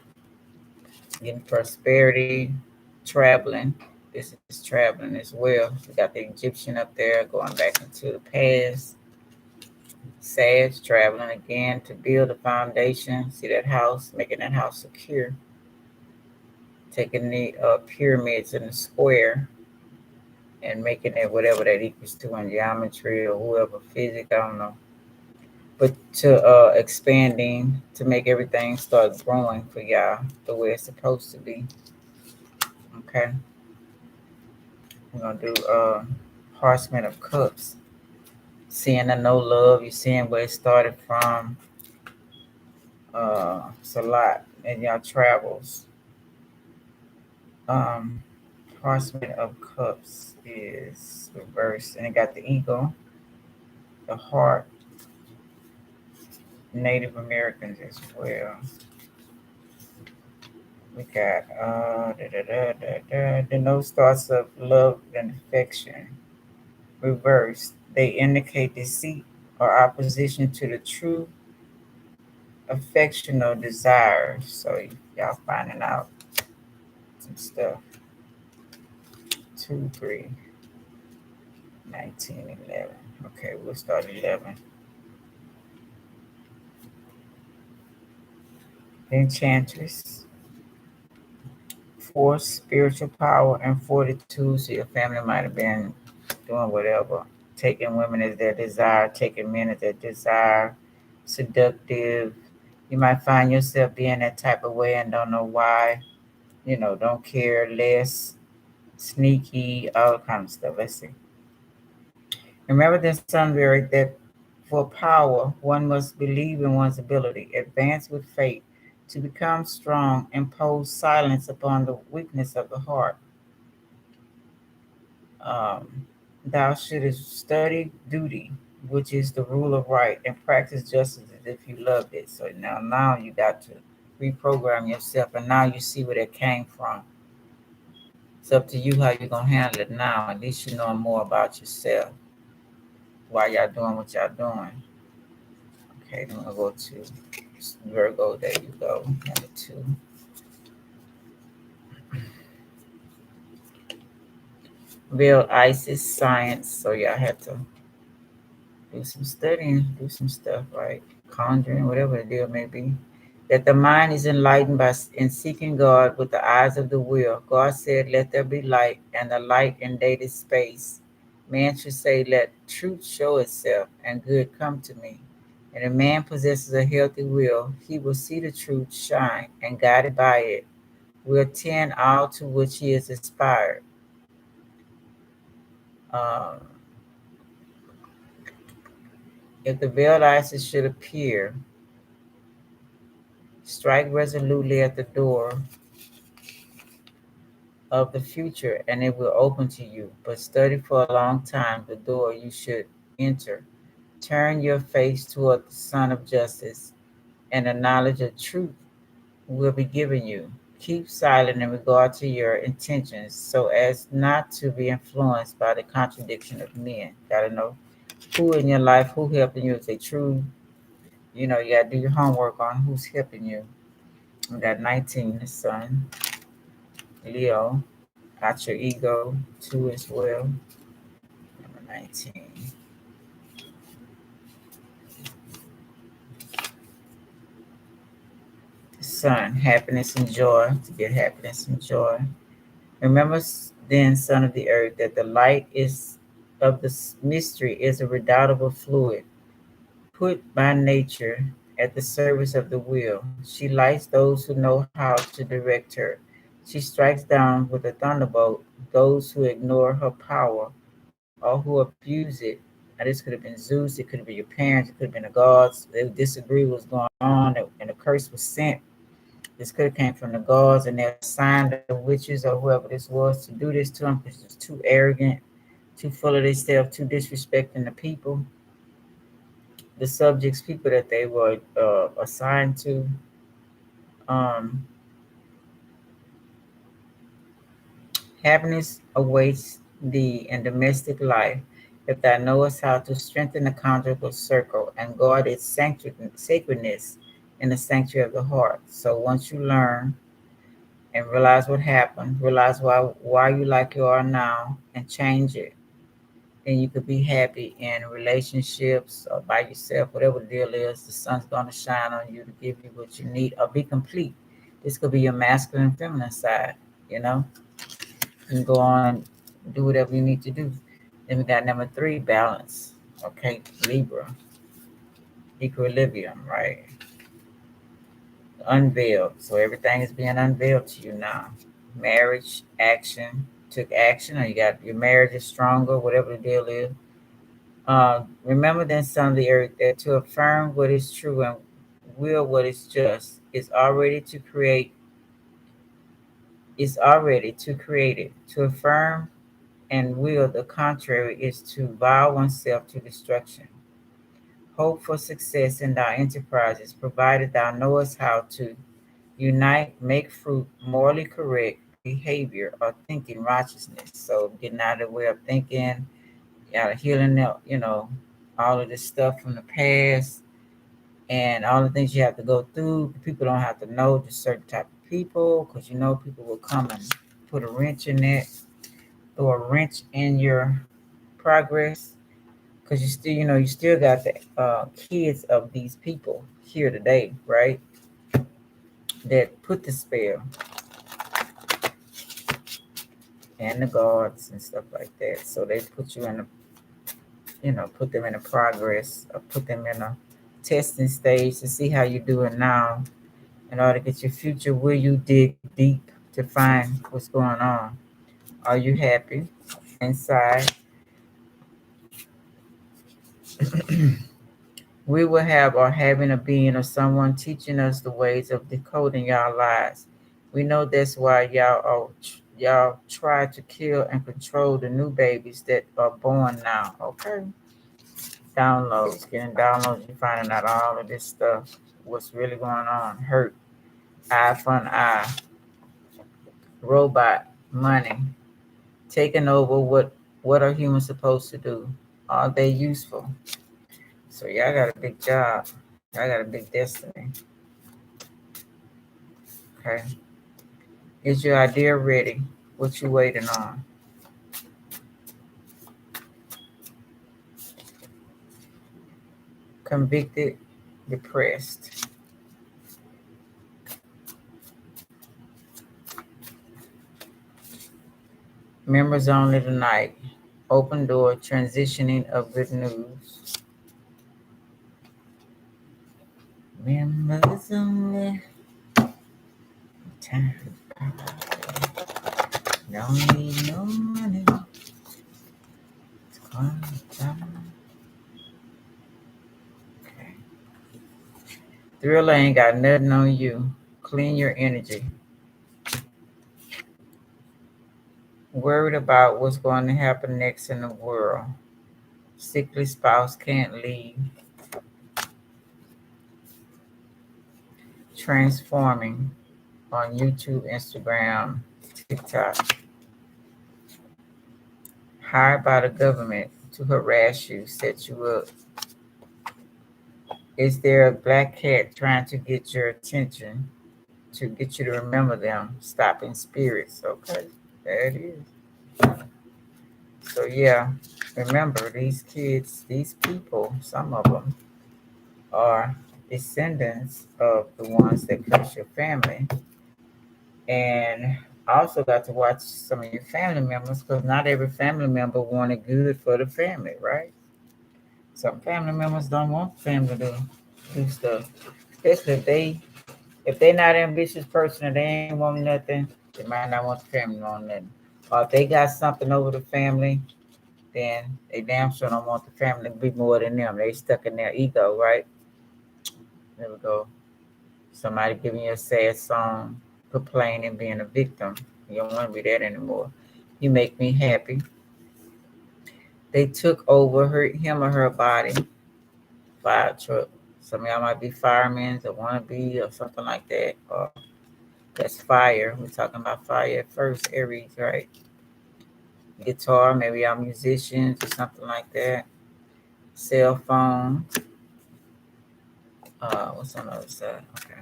Speaker 1: getting prosperity, traveling. This is traveling as well. We got the Egyptian up there going back into the past. Sag traveling again to build a foundation. See that house, making that house secure. Taking the pyramids in the square and making it whatever that equals to in geometry or whoever physics, I don't know. But to expanding to make everything start growing for y'all the way it's supposed to be. Okay, we're gonna do Horseman of Cups. Seeing the no love, you're seeing where it started from. It's a lot in y'all travels. Um, Horseman of Cups is reversed, and it got the ego, the heart, Native Americans as well. We got the no starts of love and affection. Reversed. They indicate deceit or opposition to the true affection or desire. So y'all finding out some stuff. 2, 3, 19, 11. Okay, we'll start 11. Enchantress. Force, spiritual power, and fortitude. So your family might have been doing whatever. Taking women as their desire, taking men as their desire. Seductive. You might find yourself being that type of way and don't know why. Don't care, less, sneaky, all kind of stuff. Let's see. Remember this Sunbury that for power, one must believe in one's ability, advance with faith, to become strong, impose silence upon the weakness of the heart. Um, Thou shouldest study duty, which is the rule of right, and practice justice as if you loved it. So now you got to reprogram yourself, and now you see where that came from. It's up to you how you're gonna handle it now. At least you know more about yourself. Why y'all doing what y'all doing? Okay, then we'll go to Virgo. There you go. Number 2. Real Isis science. So y'all have to do some studying, do some stuff, right? Conjuring, whatever the deal may be. That the mind is enlightened by in seeking God with the eyes of the will. God said, "Let there be light," and the light invaded space. Man should say, "Let truth show itself, and good come to me." And a man possesses a healthy will, he will see the truth shine, and guided by it, will attend all to which he is inspired. Um, if the veiled Isis should appear, strike resolutely at the door of the future, and it will open to you. But study for a long time the door you should enter. Turn your face toward the Son of Justice, and the knowledge of truth will be given you. Keep silent in regard to your intentions so as not to be influenced by the contradiction of men. Gotta know who in your life, who helping you. Is they true? You gotta do your homework on who's helping you. We got 19, the sun, Leo, out your ego, 2 as well. Number 19. Sun, happiness and joy, to get happiness and joy. Remember then, son of the earth, that the light is of the mystery is a redoubtable fluid, put by nature at the service of the will. She lights those who know how to direct her. She strikes down with a thunderbolt those who ignore her power or who abuse it. Now, this could have been Zeus, it could have been your parents, it could have been the gods. They disagree what's going on, and the curse was sent. This could have came from the gods, and they assigned the witches or whoever this was to do this to them because it's too arrogant, too full of themselves, too disrespecting the people, the subjects, people that they were assigned to. Um, Happiness awaits thee in domestic life if thou knowest how to strengthen the conjugal circle and guard its sacredness in the sanctuary of the heart. So once you learn and realize what happened, realize why you like you are now, and change it, then you could be happy in relationships or by yourself, whatever the deal is. The sun's going to shine on you to give you what you need or be complete. This could be your masculine and feminine side, you know. You can go on and do whatever you need to do. Then we got number 3, balance. Okay, Libra, equilibrium, right? Unveiled. So everything is being unveiled to you now. Marriage, action, took action, or you got your marriage is stronger, whatever the deal is. Remember then, son of the earth, that to affirm what is true and will what is just is already to create it. To affirm and will the contrary is to vow oneself to destruction. Hope for success in thy enterprises, provided thou knowest how to unite, make fruit, morally correct behavior, or thinking righteousness. So getting out of the way of thinking, healing, all of this stuff from the past and all the things you have to go through. People don't have to know just certain type of people because people will come and put a wrench in it, throw a wrench in your progress because you still got the kids of these people here today, right? That put the spell and the guards and stuff like that. So they put you in a, put them in a progress or put them in a testing stage to see how you're doing now in order to get your future. Will you dig deep to find what's going on? Are you happy inside? We will have or having a being or someone teaching us the ways of decoding y'all lives. We know that's why y'all try to kill and control the new babies that are born now. Okay, downloads, getting downloads, you finding out all of this stuff, what's really going on. Hurt, eye for an eye, robot, money, taking over. What are humans supposed to do? Are they useful? So y'all got a big job. Y'all got a big destiny. Okay. Is your idea ready? What you waiting on? Convicted, depressed. Members only tonight. Open door, transitioning of good news. Members only. Time. Don't need no money. It's quiet time. Okay. Thriller ain't got nothing on you. Clean your energy. Worried about what's going to happen next in the world. sickly spouse can't leave. Transforming on YouTube, Instagram, TikTok. Hired by the government to harass you, set you up. Is there a black cat trying to get your attention, to get you to remember them? Stopping spirits. Okay, there it is. So yeah, remember these kids, these people, some of them are descendants of the ones that curse your family. And I also got to watch some of your family members, because not every family member wanted good for the family, right? Some family members don't want the family to do stuff, especially if they not an ambitious person and they ain't want nothing, they might not want the family to want nothing. Or if they got something over the family, then they damn sure don't want the family to be more than them. They stuck in their ego, right? There we go. Somebody giving you a sad song, complaining, being a victim. You don't want to be that anymore. You make me happy. They took over him or her body. Fire truck. Some of y'all might be firemen or want to be or something like that. Or that's fire. We're talking about fire at first, Aries, right? Guitar, maybe y'all musicians or something like that. Cell phone. What's on the other side? Okay.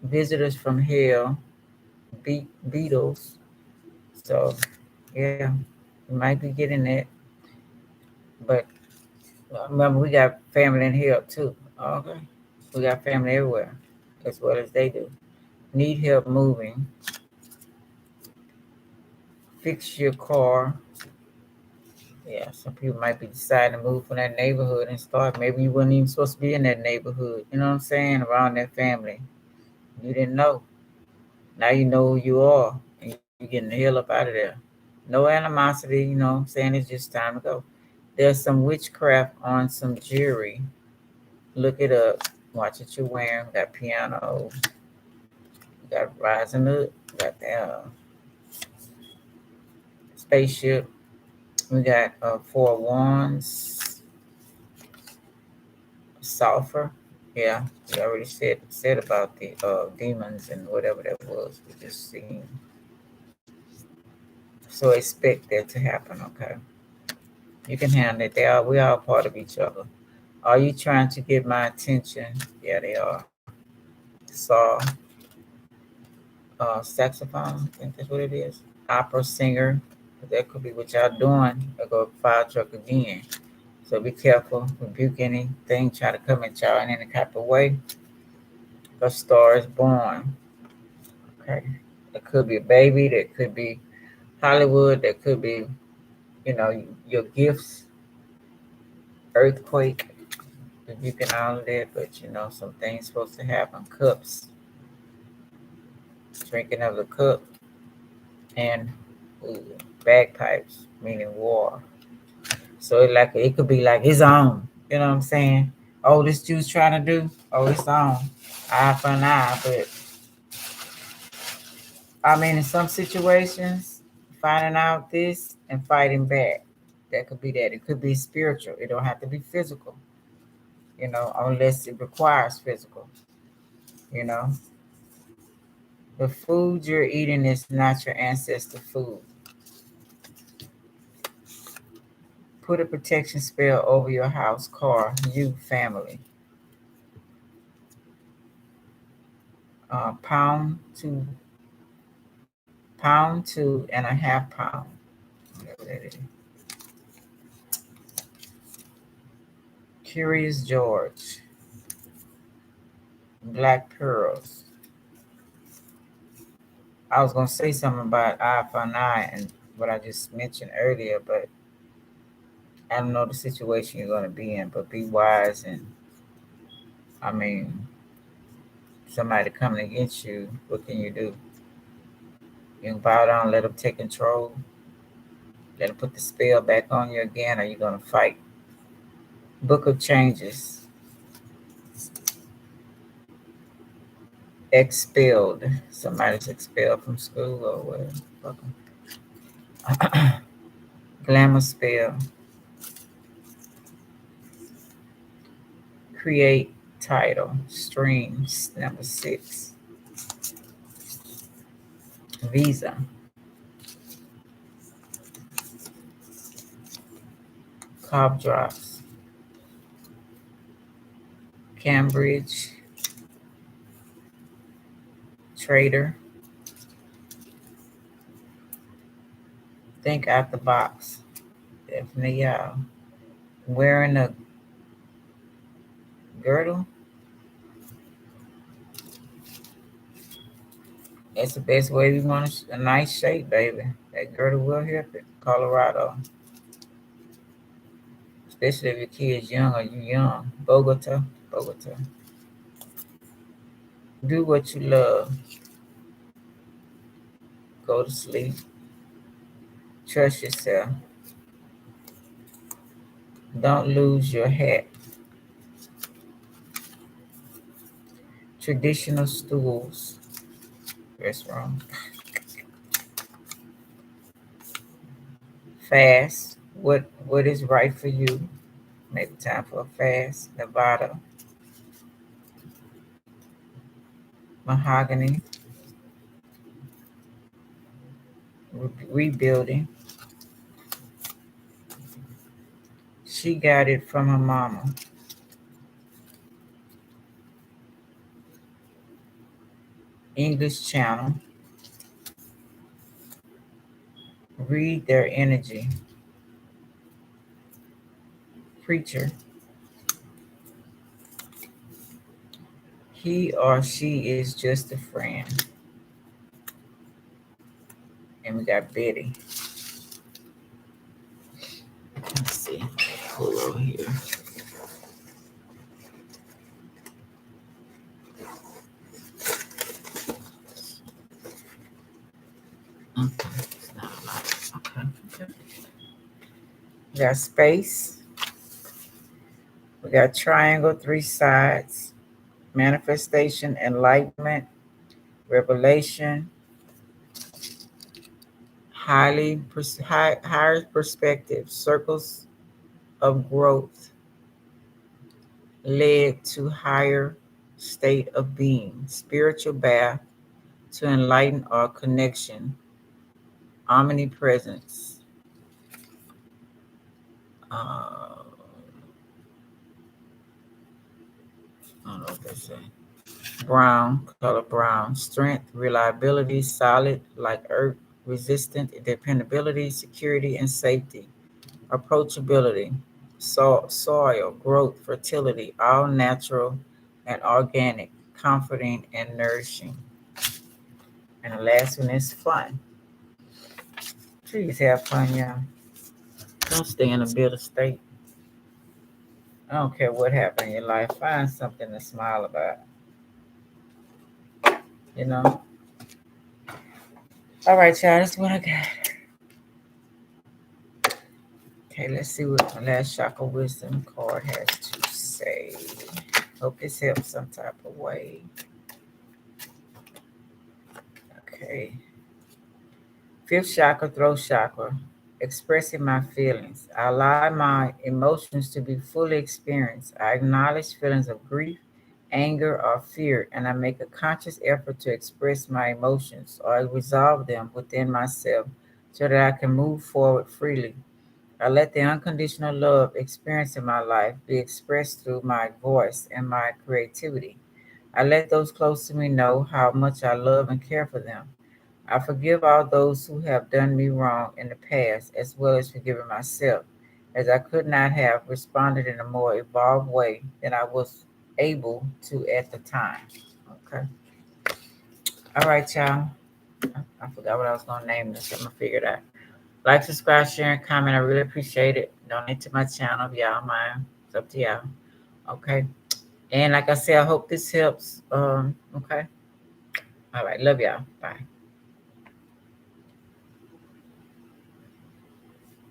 Speaker 1: Visitors from hell. Beatles. So, yeah, you might be getting that. But remember, we got family in here too. Okay. We got family everywhere, as well as they do. Need help moving. Fix your car. Yeah, some people might be deciding to move from that neighborhood and start. Maybe you weren't even supposed to be in that neighborhood. You know what I'm saying? Around that family. You didn't know. Now you know who you are. And you're getting the hell up out of there. No animosity, you know what I'm saying? It's just time to go. There's some witchcraft on some jewelry. Look it up. Watch what you're wearing. Got piano. Got rising up. Got the spaceship. We got four wands. Sulfur. Yeah, we already said about the demons and whatever that was. We just seen. So expect that to happen. Okay, you can handle it. We all part of each other. Are you trying to get my attention? Yeah, they are. Saw saxophone. I think that's what it is. Opera singer. That could be what y'all doing. I go fire truck again. So be careful. Rebuke anything try to come at y'all in any type of way. A star is born. Okay. It could be a baby. That could be Hollywood. That could be, your gifts. Earthquake. Rebuking all of that. But, some things supposed to happen. Cups. Drinking of the cup. And bagpipes, meaning war. So it could be like his own. You know what I'm saying? Oh, this Jew's trying to do. Oh, it's on. Eye for an eye. But I mean, in some situations, finding out this and fighting back. That could be that. It could be spiritual. It don't have to be physical. Unless it requires physical. You know, the food you're eating is not your ancestor food. Put a protection spell over your house, car, you, family. Pound to and a half pound. Whatever that is. Curious George. Black pearls. I was gonna say something about eye for an eye and what I just mentioned earlier, but I don't know the situation you're gonna be in. But be wise and I mean, somebody coming against you, what can you do? You can bow down, let them take control, let them put the spell back on you again, or you're gonna fight. Book of Changes. Expelled. Somebody's expelled from school or whatever. Glamour spell. create title, streams, number 6, visa, cough drops, Cambridge, trader, think out the box. Definitely y'all. Wearing a girdle, that's the best way we want a nice shape, baby. That girdle will help it. Colorado, especially if your kid's young or you young. Bogota, Bogota. Do what you love. Go to sleep. Trust yourself. Don't lose your hat. Traditional stools. That's wrong. Fast. What is right for you? Maybe time for a fast. Nevada. Mahogany. Rebuilding. She got it from her mama. English Channel. Read their energy. Preacher. He or she is just a friend. And we got Betty. Let's see. Pull over here. Okay. It's not a lot. Okay. We got space. We got triangle, 3 sides. Manifestation, enlightenment, revelation, higher perspective, circles of growth led to higher state of being, spiritual bath to enlighten our connection, omnipresence. I don't know what they say. Brown, color brown, strength, reliability, solid like earth, resistant, dependability, security, and safety. Approachability, soil, growth, fertility, all natural and organic, comforting and nourishing. And the last one is fun. Please have fun, y'all. Don't stay in a bitter state. I don't care what happened in your life. Find something to smile about. You know? All right, y'all. That's what I got. Okay, let's see what the last Chakra Wisdom card has to say. Hope this helps some type of way. Okay. 5th chakra, throat chakra. Expressing my feelings. I allow my emotions to be fully experienced. I acknowledge feelings of grief, anger, or fear, and I make a conscious effort to express my emotions or resolve them within myself so that I can move forward freely. I let the unconditional love experience in my life be expressed through my voice and my creativity. I let those close to me know how much I love and care for them. I forgive all those who have done me wrong in the past, as well as forgiving myself, as I could not have responded in a more evolved way than I was able to at the time. Okay. All right, y'all. I forgot what I was going to name this. I'm going to figure it out. Like, subscribe, share, and comment. I really appreciate it. Donate to my channel if y'all mind. It's up to y'all. Okay. And like I said, I hope this helps. Okay. All right. Love y'all. Bye.